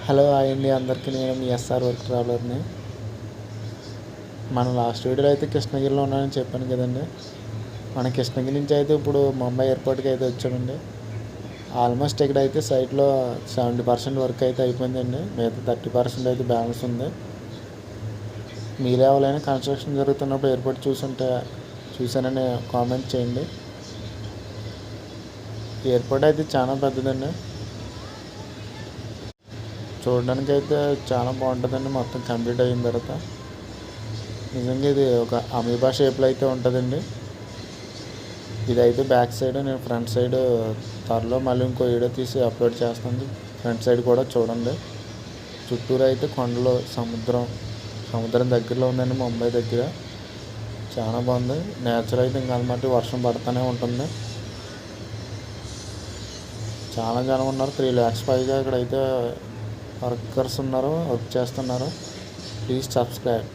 Hello hi అండి అందరికీ. నేను మీ ఎస్ఆర్ వర్క్ ట్రావెలర్ని. మన లాస్ట్ వీడియోలో అయితే కృష్ణగిరిలో ఉన్నానని చెప్పాను కదండి. మన కృష్ణగిరి నుంచి అయితే ఇప్పుడు ముంబై ఎయిర్పోర్ట్కి అయితే వచ్చామండి. ఆల్మోస్ట్ ఇక్కడ అయితే సైట్లో 70% వర్క్ అయితే అయిపోయిందండి. మిగతా 30% అయితే బ్యాలెన్స్ ఉంది. మీరు ఎవరైనా కన్స్ట్రక్షన్ జరుగుతున్నప్పుడు ఎయిర్పోర్ట్ చూసానని కామెంట్ చేయండి. ఎయిర్పోర్ట్ అయితే చాలా పెద్దదండి. చూడడానికి అయితే చాలా బాగుంటుందండి మొత్తం కంప్లీట్ అయిన తర్వాత. నిజంగా ఇది ఒక అమీబా షేప్లో అయితే ఉంటుందండి. ఇదైతే బ్యాక్ సైడ్. నేను ఫ్రంట్ సైడ్ త్వరలో మళ్ళీ ఇంకో వీడియో తీసి అప్లోడ్ చేస్తాను. ఫ్రంట్ సైడ్ కూడా చూడండి. చుట్టూరు అయితే కొండలు, సముద్రం దగ్గరలో ఉందండి. ముంబై దగ్గర చాలా బాగుంది. నేచర్ అయితే ఇంకా అనమాట వర్షం పడుతూనే ఉంటుంది. చాలా జనం ఉన్నారు. 3 lakhs పైగా ఇక్కడైతే వర్కర్స్ ఉన్నారు, వర్క్ చేస్తున్నారు. Please subscribe.